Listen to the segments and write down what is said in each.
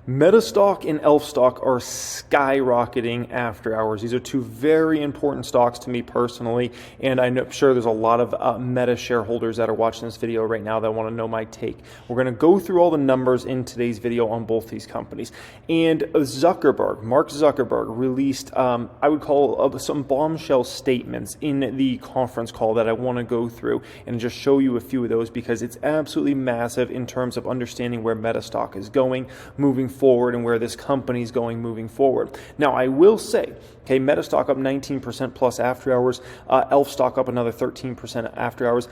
Meta stock and ELF stock are skyrocketing after hours. These are two very important stocks to me personally, and I'm sure there's a lot of Meta shareholders that are watching this video right now that want to know my take. We're going to go through all the numbers in today's video on both these companies. And Mark Zuckerberg released, I would call some bombshell statements in the conference call that I want to go through and just show you a few of those because it's absolutely massive in terms of understanding where Meta stock is going, moving forward, and where this company is going moving forward. Now, I will say, okay, Meta stock up 19% plus after hours, ELF stock up another 13% after hours.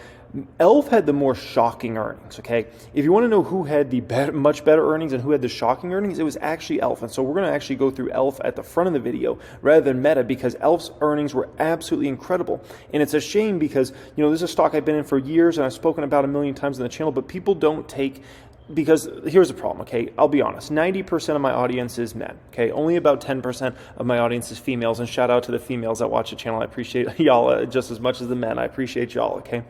ELF had the more shocking earnings, okay? If you want to know who had the much better earnings and who had the shocking earnings, it was actually ELF. And so we're going to actually go through ELF at the front of the video rather than Meta because ELF's earnings were absolutely incredible. And it's a shame because, you know, this is a stock I've been in for years and I've spoken about a million times on the channel, but people don't take. Because here's the problem, okay? I'll be honest, 90% of my audience is men, okay? Only about 10% of my audience is females, and shout out to the females that watch the channel. I appreciate y'all just as much as the men. I appreciate y'all, okay?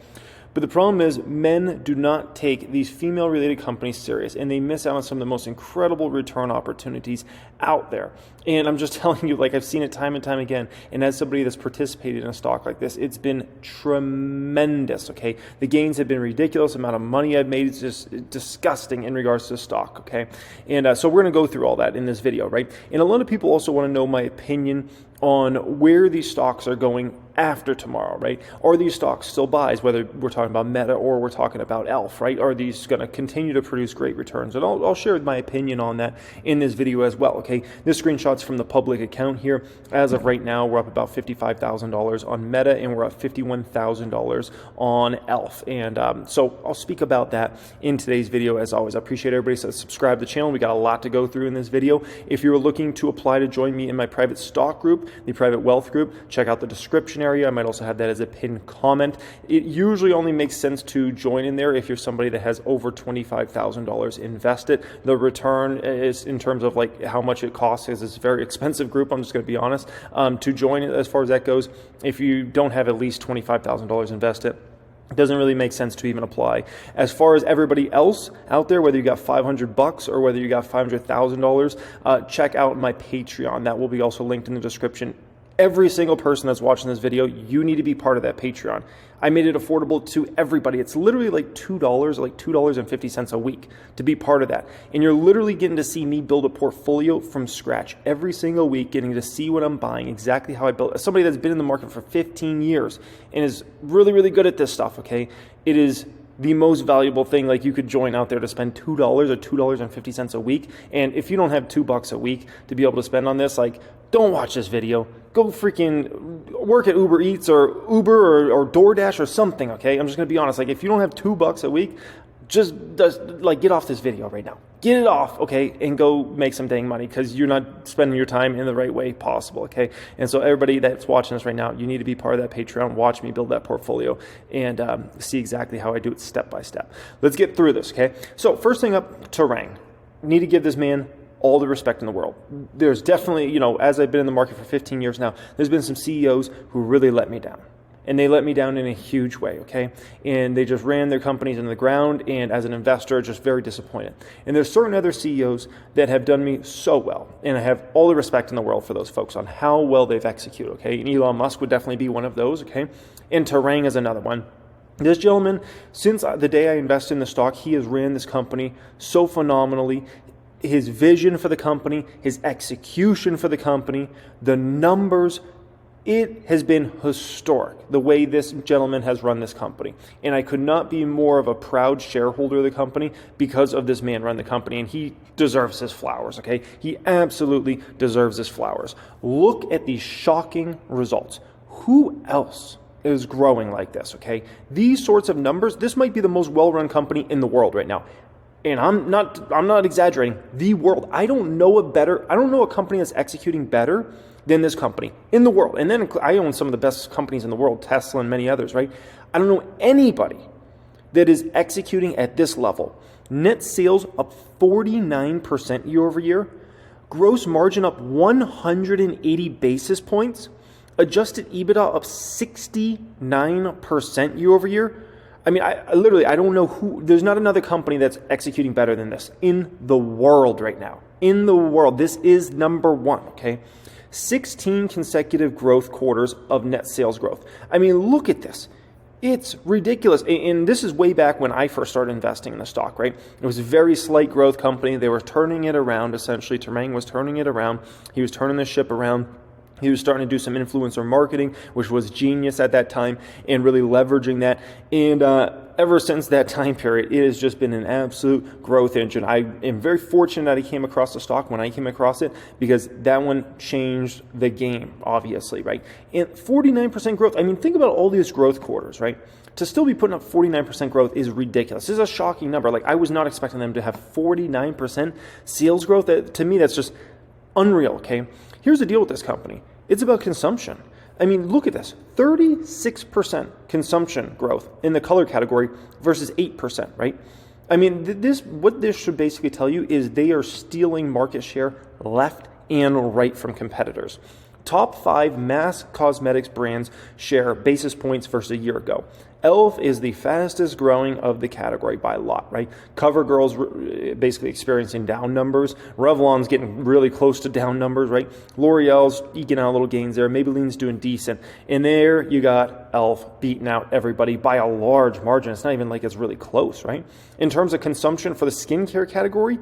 But the problem is men do not take these female-related companies serious, and they miss out on some of the most incredible return opportunities out there. And I'm just telling you, like I've seen it time and time again, and as somebody that's participated in a stock like this, it's been tremendous, okay? The gains have been ridiculous. The amount of money I've made is just disgusting in regards to stock, okay? And so we're going to go through all that in this video, right? And a lot of people also want to know my opinion on where these stocks are going after tomorrow, right? Are these stocks still buys, whether we're talking about Meta or we're talking about ELF, right? Are these going to continue to produce great returns? And I'll share my opinion on that in this video as well, okay? This screenshot's from the public account here. As of right now, we're up about $55,000 on Meta and we're up $51,000 on ELF. And so I'll speak about that in today's video as always. I appreciate everybody that subscribe to the channel. We got a lot to go through in this video. If you're looking to apply to join me in my private stock group, the private wealth group, check out the description area. I might also have that as a pinned comment. It usually only makes sense to join in there if you're somebody that has over $25,000 invested. The return is in terms of like how much it costs is a very expensive group. I'm just going to be honest. To join as far as that goes, if you don't have at least $25,000 invested, it doesn't really make sense to even apply. As far as everybody else out there, whether you got $500 or whether you got $500,000, check out my Patreon. That will be also linked in the description. Every single person that's watching this video, you need to be part of that Patreon. I made it affordable to everybody. It's literally like $2, like $2.50 a week to be part of that. And you're literally getting to see me build a portfolio from scratch every single week, getting to see what I'm buying, exactly how I built. As somebody that's been in the market for 15 years and is really, really good at this stuff, okay? It is the most valuable thing. Like you could join out there to spend $2 or $2.50 a week. And if you don't have $2 a week to be able to spend on this, like, don't watch this video. Go freaking work at Uber Eats or Uber or DoorDash or something, okay? I'm just going to be honest. Like, if you don't have $2 a week, just get off this video right now. Get it off, okay, and go make some dang money because you're not spending your time in the right way possible, okay? And so everybody that's watching this right now, you need to be part of that Patreon. Watch me build that portfolio and see exactly how I do it step by step. Let's get through this, okay? So first thing up, Terang. Need to give this man all the respect in the world. There's definitely, you know, as I've been in the market for 15 years now, there's been some CEOs who really let me down. And they let me down in a huge way, okay? And they just ran their companies into the ground, and as an investor, just very disappointed. And there's certain other CEOs that have done me so well, and I have all the respect in the world for those folks on how well they've executed, okay? And Elon Musk would definitely be one of those, okay? And Terang is another one. This gentleman, since the day I invested in the stock, he has ran this company so phenomenally. His vision for the company, his execution for the company, the numbers, it has been historic, the way this gentleman has run this company. And I could not be more of a proud shareholder of the company because of this man run the company. And he deserves his flowers, okay? He absolutely deserves his flowers. Look at these shocking results. Who else is growing like this, okay? These sorts of numbers, this might be the most well-run company in the world right now. And I'm not exaggerating, the world. I don't know a company that's executing better than this company in the world. And then I own some of the best companies in the world, Tesla and many others, right? I don't know anybody that is executing at this level. Net sales up 49% year over year, gross margin up 180 basis points, adjusted EBITDA up 69% year over year. I mean, I literally don't know there's not another company that's executing better than this in the world right now. in the world. This is number one, okay? 16 consecutive growth quarters of net sales growth. I mean, look at this. It's ridiculous. And this is way back when I first started investing in the stock, right? It was a very slight growth company. They were turning it around, essentially. Termang was turning it around. He was turning the ship around. He was starting to do some influencer marketing, which was genius at that time, and really leveraging that. And ever since that time period, it has just been an absolute growth engine. I am very fortunate that I came across the stock when I came across it, because that one changed the game, obviously, right? And 49% growth. I mean, think about all these growth quarters, right? To still be putting up 49% growth is ridiculous. This is a shocking number. Like, I was not expecting them to have 49% sales growth. To me, that's just unreal, okay? Here's the deal with this company. It's about consumption. I mean, look at this. 36% consumption growth in the color category versus 8%, right? I mean, what this should basically tell you is they are stealing market share left and right from competitors. Top 5 mass cosmetics brands share basis points versus a year ago. e.l.f. is the fastest growing of the category by a lot, right? CoverGirl's basically experiencing down numbers. Revlon's getting really close to down numbers, right? L'Oreal's eking out little gains there. Maybelline's doing decent. And there you got e.l.f. beating out everybody by a large margin. It's not even like it's really close, right? In terms of consumption for the skincare category,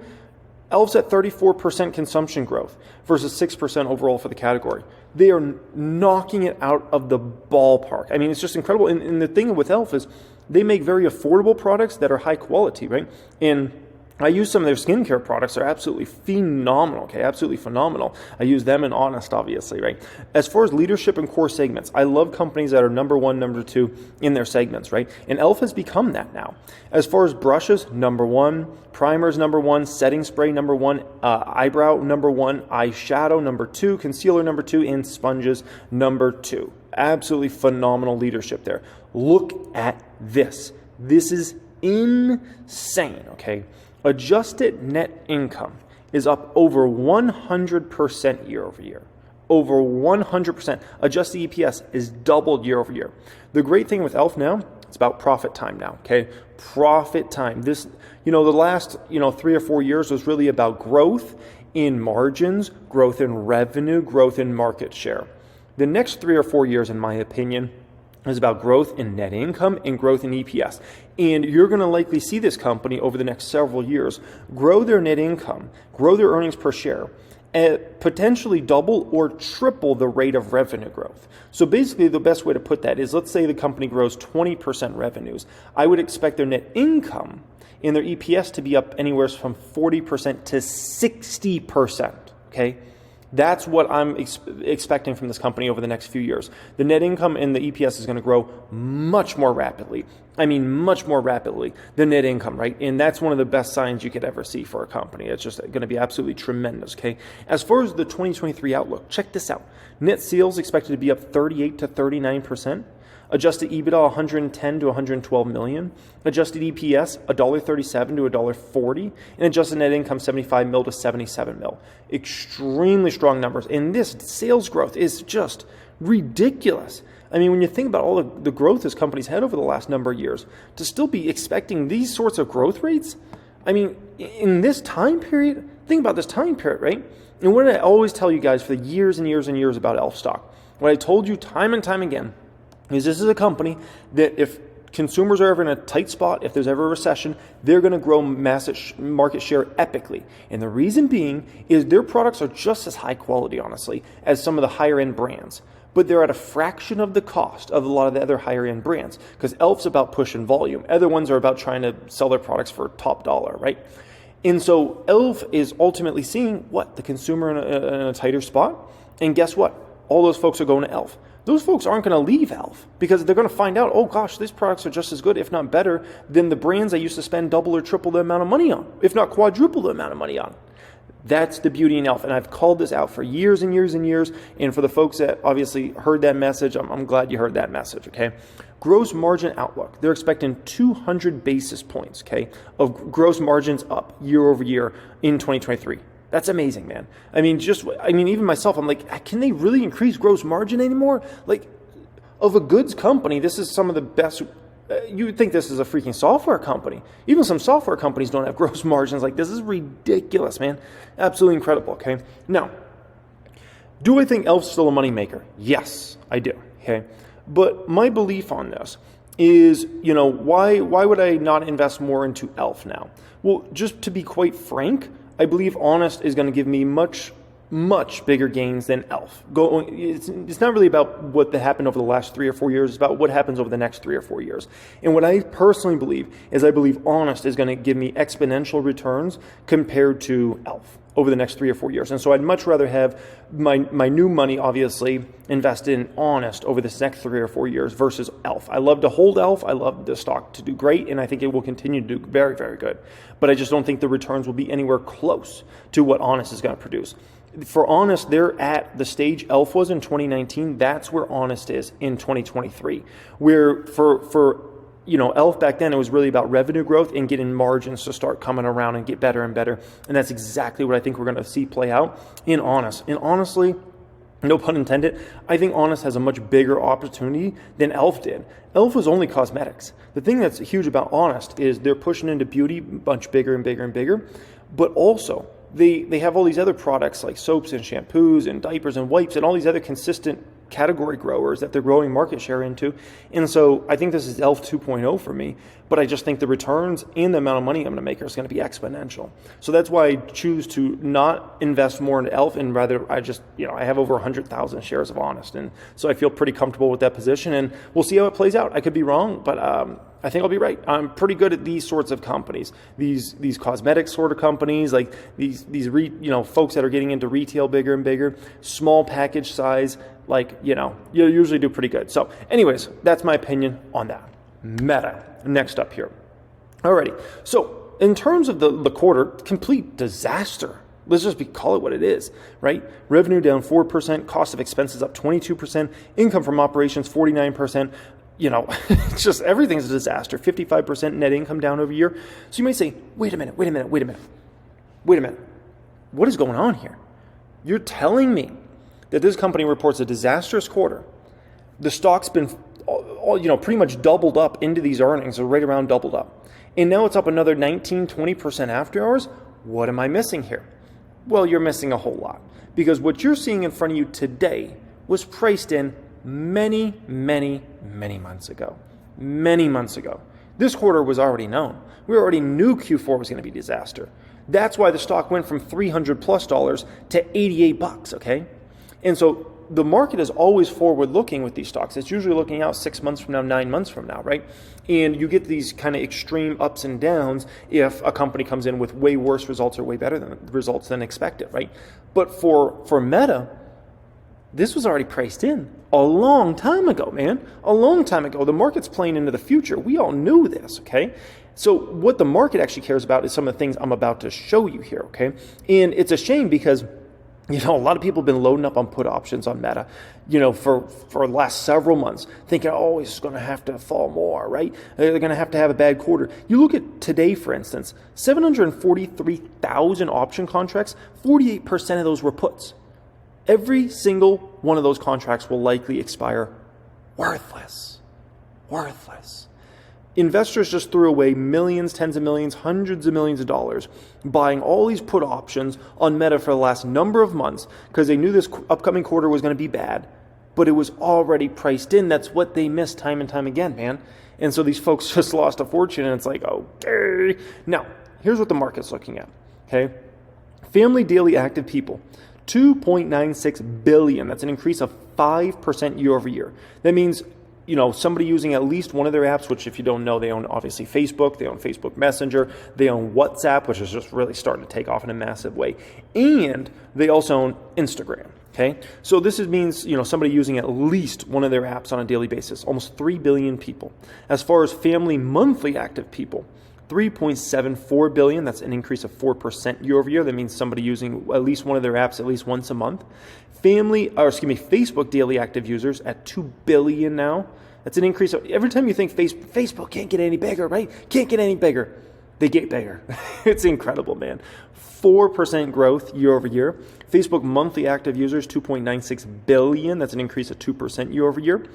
e.l.f.'s at 34% consumption growth versus 6% overall for the category. They are knocking it out of the ballpark. I mean, it's just incredible. And the thing with e.l.f. is they make very affordable products that are high quality, right? And I use some of their skincare products. They're absolutely phenomenal, okay? Absolutely phenomenal. I use them in Honest, obviously, right? As far as leadership and core segments, I love companies that are number 1, number 2 in their segments, right? And e.l.f. has become that now. As far as brushes, number 1, primers, number 1, setting spray, number 1, eyebrow, number 1, eyeshadow, number 2, concealer, number 2, and sponges, number 2. Absolutely phenomenal leadership there. Look at this. This is insane, okay? Adjusted net income is up over 100% year over year. Over 100%. Adjusted EPS is doubled year over year. The great thing with e.l.f. now, it's about profit time now, okay? Profit time. This, the last, 3 or 4 years was really about growth in margins, growth in revenue, growth in market share. The next 3 or 4 years, in my opinion, is about growth in net income and growth in EPS. And you're going to likely see this company over the next several years grow their net income, grow their earnings per share, at potentially double or triple the rate of revenue growth. So basically, the best way to put that is, let's say the company grows 20% revenues. I would expect their net income and their EPS to be up anywhere from 40% to 60%, okay? That's what I'm expecting from this company over the next few years. The net income and the EPS is going to grow much more rapidly. I mean, much more rapidly than net income, right? And that's one of the best signs you could ever see for a company. It's just going to be absolutely tremendous, okay? As far as the 2023 outlook, check this out. Net sales expected to be up 38 to 39%. Adjusted EBITDA, 110 to 112 million. Adjusted EPS, $1.37 to $1.40. And adjusted net income, 75 mil to 77 mil. Extremely strong numbers. And this sales growth is just ridiculous. I mean, when you think about all the growth this company's had over the last number of years, to still be expecting these sorts of growth rates, I mean, in this time period, think about this time period, right? And what did I always tell you guys for the years and years and years about e.l.f. stock? What I told you time and time again is this is a company that if consumers are ever in a tight spot, if there's ever a recession, they're going to grow massive market share epically. And the reason being is their products are just as high quality, honestly, as some of the higher end brands. But they're at a fraction of the cost of a lot of the other higher end brands, because e.l.f.'s about pushing volume. Other ones are about trying to sell their products for top dollar, right? And so e.l.f. is ultimately seeing what? The consumer in a tighter spot. And guess what? All those folks are going to e.l.f. Those folks aren't going to leave e.l.f. because they're going to find out, oh gosh, these products are just as good, if not better, than the brands I used to spend double or triple the amount of money on, if not quadruple the amount of money on. That's the beauty in e.l.f. And I've called this out for years and years and years. And for the folks that obviously heard that message, I'm glad you heard that message, okay? Gross margin outlook. They're expecting 200 basis points, okay, of gross margins up year over year in 2023. That's amazing, man. I mean, even myself, I'm like, can they really increase gross margin anymore? Like, of a goods company, this is some of the best You would think this is a freaking software company. Even some software companies don't have gross margins like this. This is ridiculous, man. Absolutely incredible, okay? Now, do I think Elf's still a moneymaker? Yes, I do, okay? But my belief on this is, why would I not invest more into Elf now? Well, just to be quite frank, I believe Honest is going to give me much bigger gains than Elf. It's not really about what happened over the last 3 or 4 years. It's about what happens over the next 3 or 4 years. And what I personally believe is I believe Honest is going to give me exponential returns compared to Elf over the next 3 or 4 years. And so I'd much rather have my new money, obviously, invested in Honest over this next 3 or 4 years versus Elf. I love to hold Elf. I love the stock to do great, and I think it will continue to do very, very good. But I just don't think the returns will be anywhere close to what Honest is going to produce. For Honest, they're at the stage Elf was in 2019. That's where Honest is in 2023. Where for Elf back then, it was really about revenue growth and getting margins to start coming around and get better and better. And that's exactly what I think we're going to see play out in Honest. And honestly, no pun intended, I think Honest has a much bigger opportunity than Elf did. Elf was only cosmetics. The thing that's huge about Honest is they're pushing into beauty much bigger and bigger and bigger, but also they have all these other products like soaps and shampoos and diapers and wipes and all these other consistent category growers that they're growing market share into. And so I think this is Elf 2.0 for me, but I just think the returns and the amount of money I'm going to make is going to be exponential. So that's why I choose to not invest more into Elf, and rather I just, I have over 100,000 shares of Honest. And so I feel pretty comfortable with that position, and we'll see how it plays out. I could be wrong, but I think I'll be right. I'm pretty good at these sorts of companies, these cosmetic sort of companies, like these folks that are getting into retail bigger and bigger, small package size, you usually do pretty good. So anyways, that's my opinion on that. Meta, next up here. Alrighty, so in terms of the quarter, complete disaster. Let's just call it what it is, right? Revenue down 4%, cost of expenses up 22%, income from operations 49%. It's just everything's a disaster. 55% net income down over year. So you might say, wait a minute. What is going on here? You're telling me that this company reports a disastrous quarter. The stock's been, pretty much doubled up into these earnings, or right around doubled up. And now it's up another 19, 20% after hours. What am I missing here? Well, you're missing a whole lot, because what you're seeing in front of you today was priced in many months ago. Many months ago. This quarter was already known. We already knew Q4 was going to be a disaster. That's why the stock went from $300+ to $88, okay? And so the market is always forward looking with these stocks. It's usually looking out 6 months from now, 9 months from now, right? And you get these kind of extreme ups and downs if a company comes in with way worse results or way better results than expected, right? But for Meta, this was already priced in a long time ago, man. A long time ago. The market's playing into the future. We all knew this, okay? So what the market actually cares about is some of the things I'm about to show you here, okay? And it's a shame because, a lot of people have been loading up on put options on Meta, for the last several months, thinking, it's going to have to fall more, right? They're going to have a bad quarter. You look at today, for instance, 743,000 option contracts, 48% of those were puts. Every single one of those contracts will likely expire worthless. Investors just threw away millions, tens of millions, hundreds of millions of dollars buying all these put options on Meta for the last number of months because they knew this upcoming quarter was going to be bad, but it was already priced in. That's what they missed time and time again, man. And so these folks just lost a fortune, and it's like, okay. Now, here's what the market's looking at, okay? Family daily active people, 2.96 billion. That's an increase of 5% year over year. That means, somebody using at least one of their apps, which if you don't know, they own obviously Facebook, they own Facebook Messenger, they own WhatsApp, which is just really starting to take off in a massive way. And they also own Instagram. Okay. So this means, somebody using at least one of their apps on a daily basis, almost 3 billion people. As far as family monthly active people, 3.74 billion. That's an increase of 4% year over year. That means somebody using at least one of their apps at least once a month. Facebook daily active users at 2 billion now. That's an increase of, every time you think Facebook can't get any bigger, right? Can't get any bigger. They get bigger. It's incredible, man. 4% growth year over year. Facebook monthly active users, 2.96 billion. That's an increase of 2% year over year.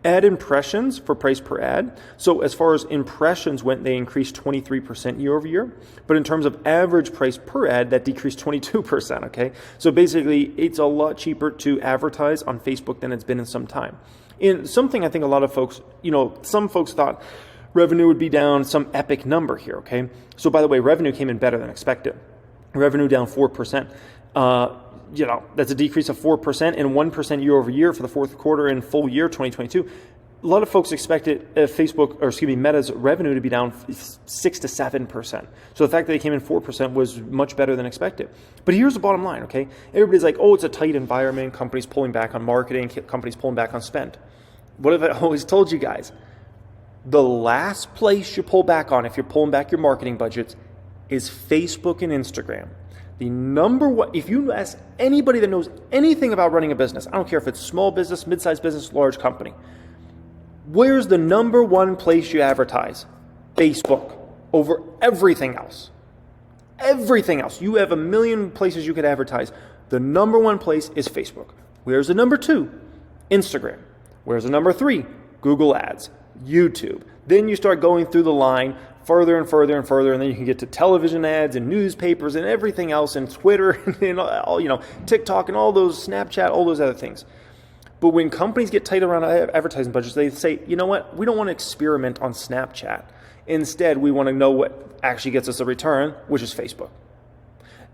Ad impressions for price per ad. So as far as impressions went, they increased 23% year over year. But in terms of average price per ad, that decreased 22%, okay? So basically, it's a lot cheaper to advertise on Facebook than it's been in some time. And something I think a lot of folks, some folks thought revenue would be down some epic number here, okay? So by the way, revenue came in better than expected. Revenue down 4%. That's a decrease of 4% and 1% year over year for the fourth quarter and full year 2022. A lot of folks expected Meta's revenue to be down 6 to 7%. So the fact that they came in 4% was much better than expected. But here's the bottom line, okay? Everybody's like, oh, it's a tight environment. Companies pulling back on marketing. Companies pulling back on spend. What have I always told you guys? The last place you pull back on if you're pulling back your marketing budgets is Facebook and Instagram. The number one, if you ask anybody that knows anything about running a business, I don't care if it's small business, mid-sized business, large company, where's the number one place you advertise? Facebook over everything else. Everything else. You have a million places you could advertise. The number one place is Facebook. Where's the number two? Instagram. Where's the number three? Google Ads, YouTube. Then you start going through the line further and further and further, and then you can get to television ads and newspapers and everything else, and Twitter and all, TikTok and all those, Snapchat, all those other things. But when companies get tight around advertising budgets, they say, you know what? We don't want to experiment on Snapchat. Instead, we want to know what actually gets us a return, which is Facebook.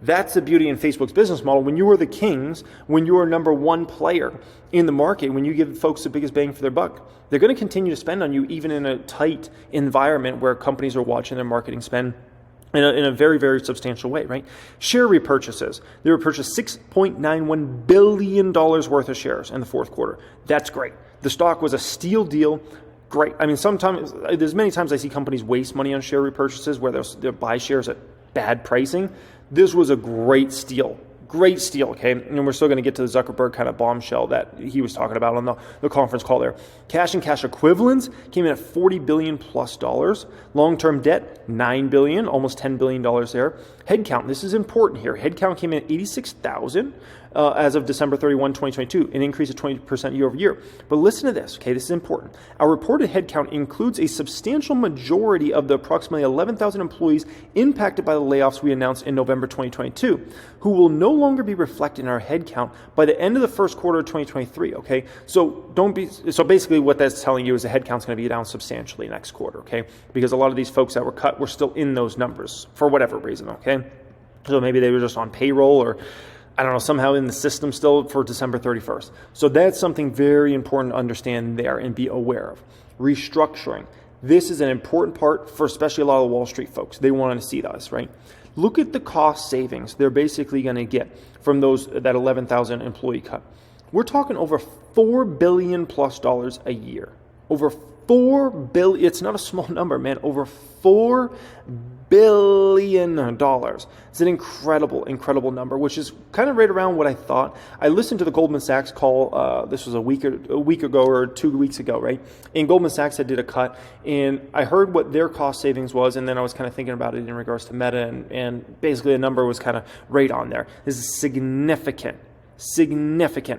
That's the beauty in Facebook's business model. When you are the kings, when you are number one player in the market, when you give folks the biggest bang for their buck, they're going to continue to spend on you even in a tight environment where companies are watching their marketing spend in a very, very substantial way, right? Share repurchases. They repurchased $6.91 billion worth of shares in the fourth quarter. That's great. The stock was a steal deal. Great. I mean, there's many times I see companies waste money on share repurchases where they'll buy shares at bad pricing. This was a great steal. Great steal, okay? And we're still going to get to the Zuckerberg kind of bombshell that he was talking about on the conference call there. Cash and cash equivalents came in at $40 billion plus dollars. Long-term debt, $9 billion, almost $10 billion there. Headcount, this is important here. Headcount came in at 86,000 as of December 31, 2022, an increase of 20% year over year. But listen to this, okay? This is important. Our reported headcount includes a substantial majority of the approximately 11,000 employees impacted by the layoffs we announced in November 2022, who will no longer be reflected in our headcount by the end of the first quarter of 2023, okay? So basically what that's telling you is the headcount's going to be down substantially next quarter, okay? Because a lot of these folks that were cut were still in those numbers for whatever reason, okay? So maybe they were just on payroll or I don't know, somehow in the system still for December 31st. So that's something very important to understand there and be aware of. Restructuring. This is an important part for especially a lot of Wall Street folks. They want to see this, right? Look at the cost savings they're basically going to get from that 11,000 employee cut. We're talking over $4 billion plus dollars a year. Over $4 billion. It's not a small number, man. Over $4 billion. It's an incredible, incredible number, which is kind of right around what I thought. I listened to the Goldman Sachs call. This was a week ago or 2 weeks ago, right? And Goldman Sachs did a cut, and I heard what their cost savings was, and then I was kind of thinking about it in regards to Meta, and basically the number was kind of right on there. This is significant.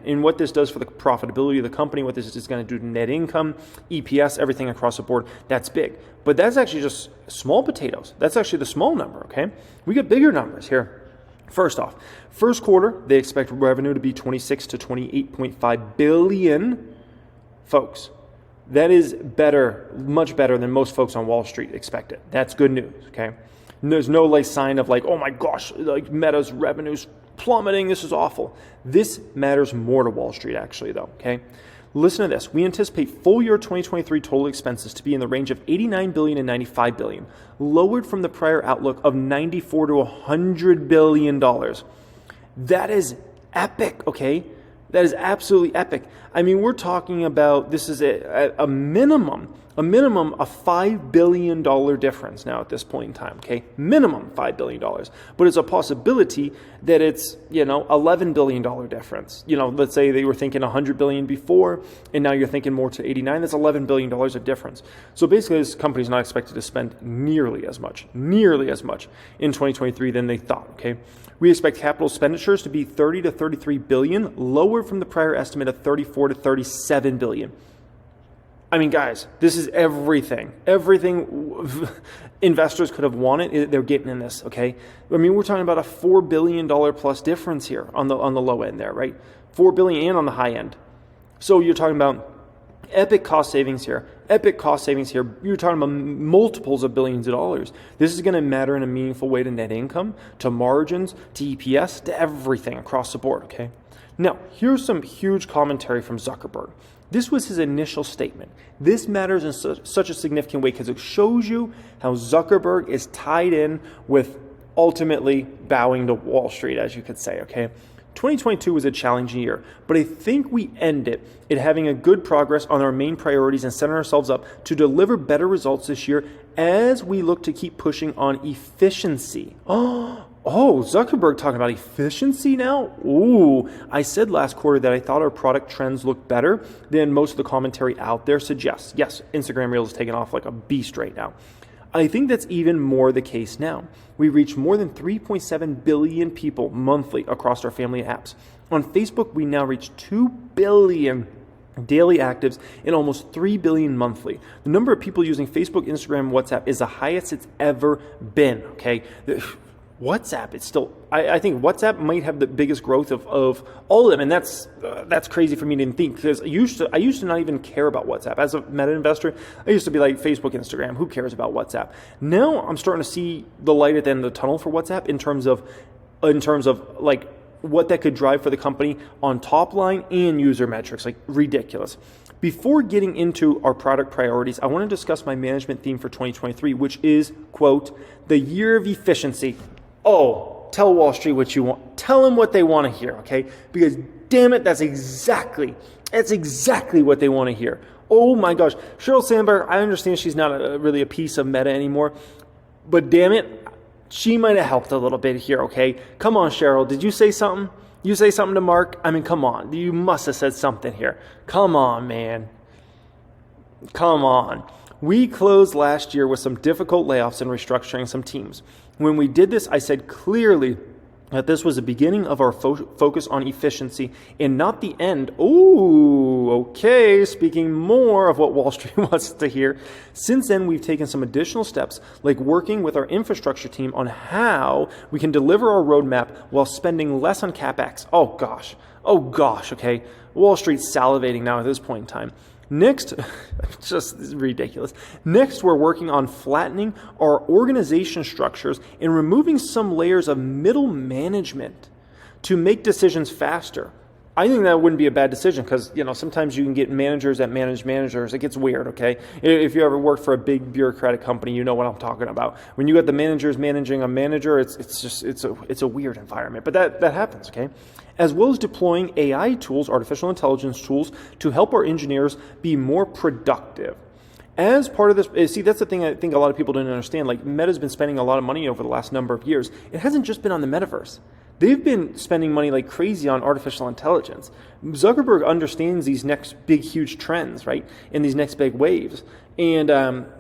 And what this does for the profitability of the company, what this is going to do to net income, EPS, everything across the board, that's big. But that's actually just small potatoes. That's actually the small number, okay? We get bigger numbers here. First off, first quarter, they expect revenue to be 26 to 28.5 billion. Folks, that is better, much better than most folks on Wall Street expected. That's good news, okay? And there's no sign of oh my gosh, Meta's revenue's plummeting, this is awful. This matters more to Wall Street actually though, okay? Listen to this. We anticipate full year 2023 total expenses to be in the range of $89 billion and $95 billion, lowered from the prior outlook of $94 to $100 billion. That is epic, okay? That is absolutely epic. I mean, we're talking about, this is a minimum of $5 billion difference now at this point in time, okay? Minimum $5 billion. But it's a possibility that it's, $11 billion difference. Let's say they were thinking $100 billion before, and now you're thinking more to 89. That's $11 billion of difference. So basically, this company's not expected to spend nearly as much in 2023 than they thought, okay? We expect capital expenditures to be 30 to 33 billion, lower from the prior estimate of 34 to 37 billion. I mean, guys, this is everything. Everything investors could have wanted, they're getting in this, okay? I mean, we're talking about a $4 billion plus difference here on the low end there, right? $4 billion and on the high end. So you're talking about epic cost savings here. Epic cost savings here. You're talking about multiples of billions of dollars. This is going to matter in a meaningful way to net income, to margins, to EPS, to everything across the board, okay? Now, here's some huge commentary from Zuckerberg. This was his initial statement. This matters in such a significant way because it shows you how Zuckerberg is tied in with ultimately bowing to Wall Street, as you could say, okay? 2022 was a challenging year, but I think we end it having a good progress on our main priorities and setting ourselves up to deliver better results this year as we look to keep pushing on efficiency. Oh, Zuckerberg talking about efficiency now? Ooh, I said last quarter that I thought our product trends looked better than most of the commentary out there suggests. Yes, Instagram Reels is taking off like a beast right now. I think that's even more the case now. We reach more than 3.7 billion people monthly across our family of apps. On Facebook, we now reach 2 billion daily actives and almost 3 billion monthly. The number of people using Facebook, Instagram, WhatsApp is the highest it's ever been, okay? WhatsApp, it's still, I think WhatsApp might have the biggest growth of all of them, and that's crazy for me to think, because I used to not even care about WhatsApp. As a meta investor, I used to be like Facebook, Instagram, who cares about WhatsApp? Now I'm starting to see the light at the end of the tunnel for WhatsApp in terms of like what that could drive for the company on top line and user metrics, like ridiculous. Before getting into our product priorities, I want to discuss my management theme for 2023, which is, quote, the year of efficiency. Oh, tell Wall Street what you want. Tell them what they want to hear, okay? Because damn it, that's exactly what they want to hear. Oh my gosh. Sheryl Sandberg, I understand she's not really a piece of meta anymore, but damn it, she might have helped a little bit here, okay? Come on, Sheryl, did you say something? You say something to Mark? I mean, come on. You must have said something here. Come on, man. Come on. We closed last year with some difficult layoffs and restructuring some teams. When we did this, I said clearly that this was the beginning of our focus on efficiency and not the end. Ooh, okay, speaking more of what Wall Street wants to hear. Since then, we've taken some additional steps, like working with our infrastructure team on how we can deliver our roadmap while spending less on CapEx. Oh gosh, okay. Wall Street's salivating now at this point in time. Next, just ridiculous. Next, we're working on flattening our organization structures and removing some layers of middle management to make decisions faster. I think that wouldn't be a bad decision because, sometimes you can get managers that manage managers. It gets weird, okay? If you ever worked for a big bureaucratic company, you know what I'm talking about. When you got the managers managing a manager, it's a weird environment. But that happens, okay? As well as deploying AI tools, artificial intelligence tools, to help our engineers be more productive. As part of this, see, that's the thing I think a lot of people don't understand. Like, Meta's been spending a lot of money over the last number of years. It hasn't just been on the metaverse. They've been spending money like crazy on artificial intelligence. Zuckerberg understands these next big, huge trends, right? And these next big waves. And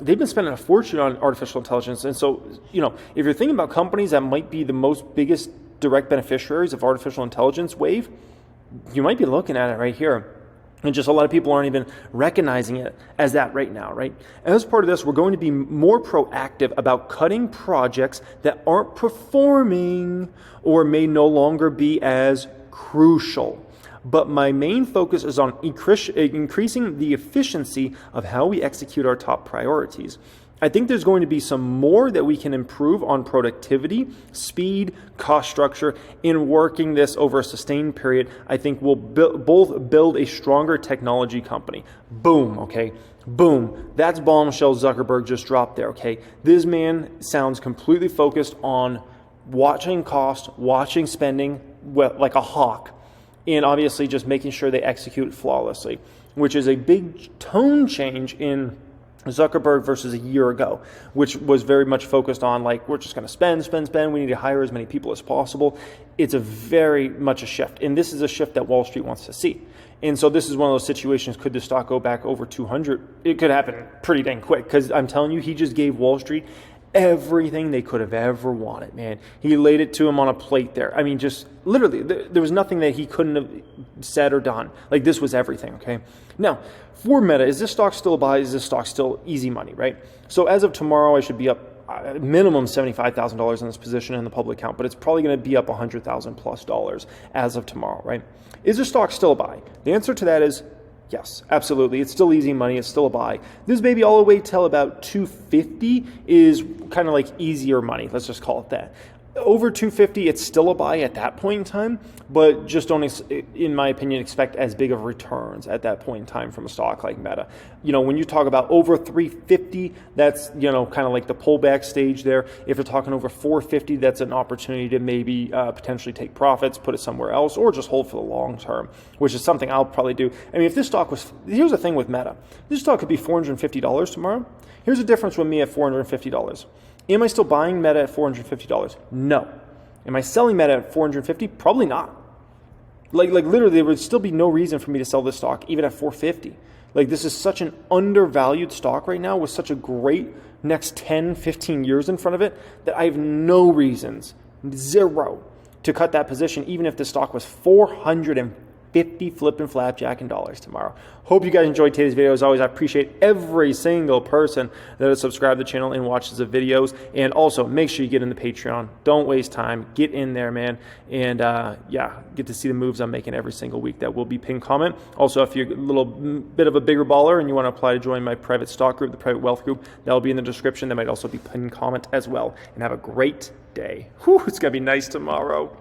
they've been spending a fortune on artificial intelligence. And so, if you're thinking about companies that might be the biggest direct beneficiaries of artificial intelligence wave, you might be looking at it right here. And just a lot of people aren't even recognizing it as that right now, right? As part of this, we're going to be more proactive about cutting projects that aren't performing or may no longer be as crucial. But my main focus is on increasing the efficiency of how we execute our top priorities. I think there's going to be some more that we can improve on productivity, speed, cost structure. In working this over a sustained period, I think we'll both build a stronger technology company. Boom, okay? Boom. That's bombshell Zuckerberg just dropped there, okay? This man sounds completely focused on watching cost, watching spending like a hawk, and obviously just making sure they execute flawlessly, which is a big tone change in Zuckerberg versus a year ago, which was very much focused on like, we're just going to spend. We need to hire as many people as possible. It's a very much a shift. And this is a shift that Wall Street wants to see. And so this is one of those situations, could the stock go back over 200? It could happen pretty dang quick because I'm telling you, he just gave Wall Street everything they could have ever wanted, man. He laid it to him on a plate there. I mean, just literally, there was nothing that he couldn't have said or done. Like, this was everything, okay? Now, for Meta, is this stock still a buy? Is this stock still easy money, right? So as of tomorrow, I should be up minimum $75,000 in this position in the public account, but it's probably going to be up $100,000 plus as of tomorrow, right? Is this stock still a buy? The answer to that is yes, absolutely. It's still easy money. It's still a buy. This maybe all the way till about 250 is kind of like easier money. Let's just call it that. Over 250, it's still a buy at that point in time, but just don't, in my opinion, expect as big of returns at that point in time from a stock like Meta. You know, when you talk about over 350, that's, you know, kind of like the pullback stage there. If you're talking over 450, that's an opportunity to maybe potentially take profits, put it somewhere else, or just hold for the long term, which is something I'll probably do. I mean, if this stock was, here's the thing with Meta. This stock could be $450 tomorrow. Here's the difference with me at $450. Am I still buying Meta at $450? No. Am I selling Meta at $450? Probably not. Like literally, there would still be no reason for me to sell this stock even at $450. Like, this is such an undervalued stock right now with such a great next 10, 15 years in front of it that I have no reasons, zero, to cut that position even if the stock was $450 flipping flapjack in dollars tomorrow. Hope you guys enjoyed today's video. As always, I appreciate every single person that has subscribed to the channel and watches the videos. And also, make sure you get in the Patreon. Don't waste time. Get in there, man. And yeah, get to see the moves I'm making every single week. That will be pinned comment. Also, if you're a little bit of a bigger baller and you want to apply to join my private stock group, the private wealth group, that will be in the description. That might also be pinned comment as well. And have a great day. Whew, it's going to be nice tomorrow.